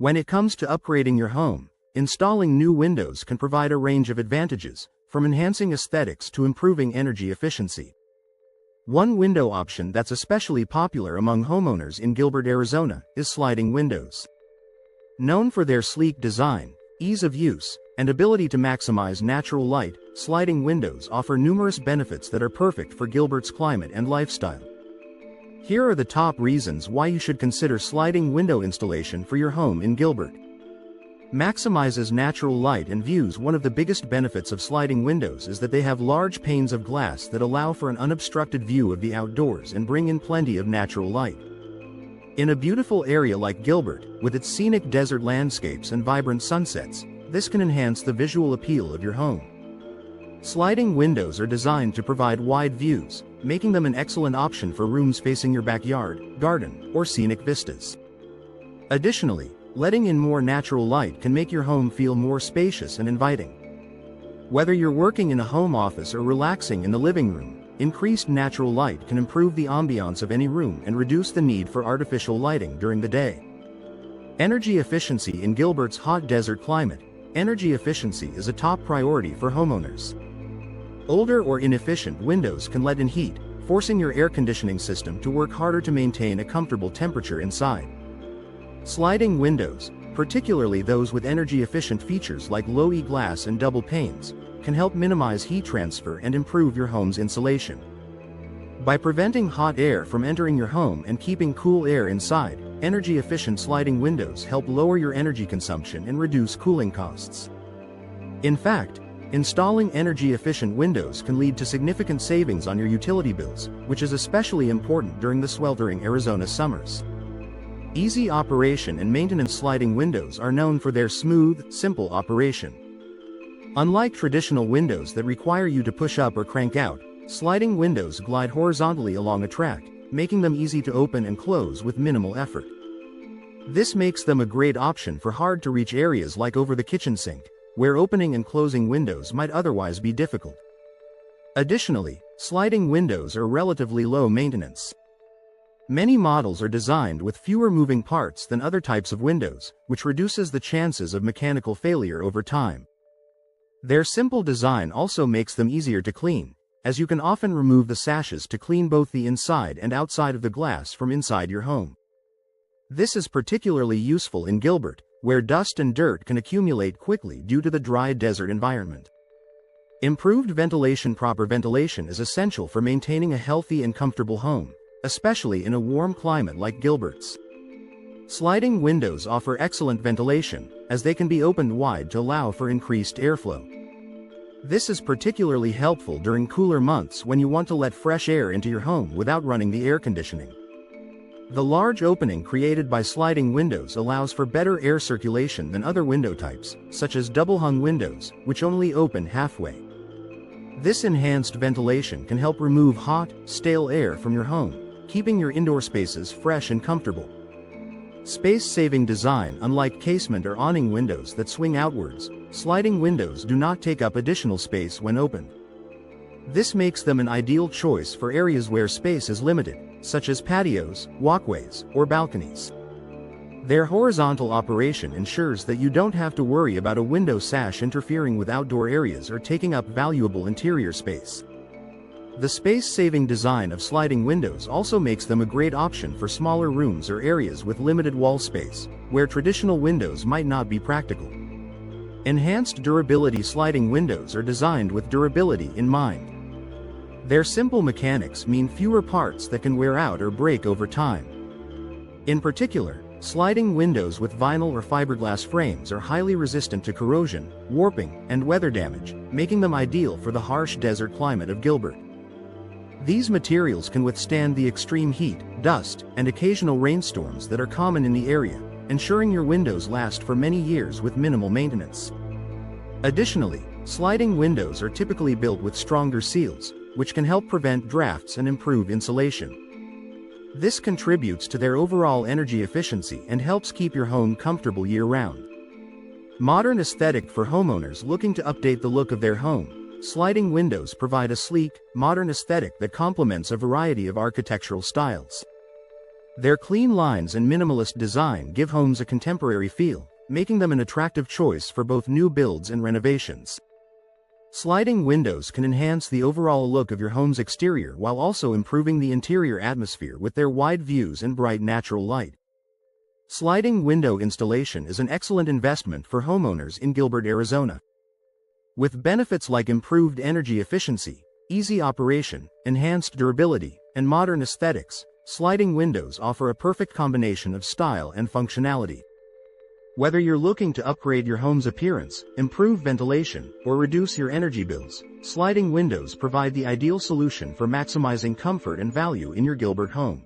When it comes to upgrading your home, installing new windows can provide a range of advantages, from enhancing aesthetics to improving energy efficiency. One window option that's especially popular among homeowners in Gilbert, Arizona, is sliding windows. Known for their sleek design, ease of use, and ability to maximize natural light, sliding windows offer numerous benefits that are perfect for Gilbert's climate and lifestyle. Here are the top reasons why you should consider sliding window installation for your home in Gilbert. Maximizes natural light and views. One of the biggest benefits of sliding windows is that they have large panes of glass that allow for an unobstructed view of the outdoors and bring in plenty of natural light. In a beautiful area like Gilbert, with its scenic desert landscapes and vibrant sunsets, this can enhance the visual appeal of your home. Sliding windows are designed to provide wide views, making them an excellent option for rooms facing your backyard, garden, or scenic vistas. Additionally, letting in more natural light can make your home feel more spacious and inviting. Whether you're working in a home office or relaxing in the living room, increased natural light can improve the ambiance of any room and reduce the need for artificial lighting during the day. Energy efficiency. In Gilbert's hot desert climate, energy efficiency is a top priority for homeowners. Older or inefficient windows can let in heat, forcing your air conditioning system to work harder to maintain a comfortable temperature inside. Sliding windows, particularly those with energy-efficient features like low-E glass and double panes, can help minimize heat transfer and improve your home's insulation. By preventing hot air from entering your home and keeping cool air inside, energy-efficient sliding windows help lower your energy consumption and reduce cooling costs. In fact, installing energy-efficient windows can lead to significant savings on your utility bills, which is especially important during the sweltering Arizona summers. Easy operation and maintenance. Sliding windows are known for their smooth, simple operation. Unlike traditional windows that require you to push up or crank out, sliding windows glide horizontally along a track, making them easy to open and close with minimal effort. This makes them a great option for hard-to-reach areas like over the kitchen sink, where opening and closing windows might otherwise be difficult. Additionally, sliding windows are relatively low maintenance. Many models are designed with fewer moving parts than other types of windows, which reduces the chances of mechanical failure over time. Their simple design also makes them easier to clean, as you can often remove the sashes to clean both the inside and outside of the glass from inside your home. This is particularly useful in Gilbert, where dust and dirt can accumulate quickly due to the dry desert environment. Improved ventilation. Proper ventilation is essential for maintaining a healthy and comfortable home, especially in a warm climate like Gilbert's. Sliding windows offer excellent ventilation, as they can be opened wide to allow for increased airflow. This is particularly helpful during cooler months when you want to let fresh air into your home without running the air conditioning. The large opening created by sliding windows allows for better air circulation than other window types, such as double-hung windows, which only open halfway. This enhanced ventilation can help remove hot, stale air from your home, keeping your indoor spaces fresh and comfortable. Space-saving design. Unlike casement or awning windows that swing outwards, sliding windows do not take up additional space when opened. This makes them an ideal choice for areas where space is limited, such as patios, walkways, or balconies. Their horizontal operation ensures that you don't have to worry about a window sash interfering with outdoor areas or taking up valuable interior space. The space-saving design of sliding windows also makes them a great option for smaller rooms or areas with limited wall space, where traditional windows might not be practical. Enhanced durability. Sliding windows are designed with durability in mind. Their simple mechanics mean fewer parts that can wear out or break over time. In particular, sliding windows with vinyl or fiberglass frames are highly resistant to corrosion, warping, and weather damage, making them ideal for the harsh desert climate of Gilbert. These materials can withstand the extreme heat, dust, and occasional rainstorms that are common in the area, ensuring your windows last for many years with minimal maintenance. Additionally, sliding windows are typically built with stronger seals, which can help prevent drafts and improve insulation. This contributes to their overall energy efficiency and helps keep your home comfortable year-round. Modern aesthetic. For homeowners looking to update the look of their home, sliding windows provide a sleek, modern aesthetic that complements a variety of architectural styles. Their clean lines and minimalist design give homes a contemporary feel, making them an attractive choice for both new builds and renovations. Sliding windows can enhance the overall look of your home's exterior while also improving the interior atmosphere with their wide views and bright natural light. Sliding window installation is an excellent investment for homeowners in Gilbert, Arizona. With benefits like improved energy efficiency, easy operation, enhanced durability, and modern aesthetics, sliding windows offer a perfect combination of style and functionality. Whether you're looking to upgrade your home's appearance, improve ventilation, or reduce your energy bills, sliding windows provide the ideal solution for maximizing comfort and value in your Gilbert home.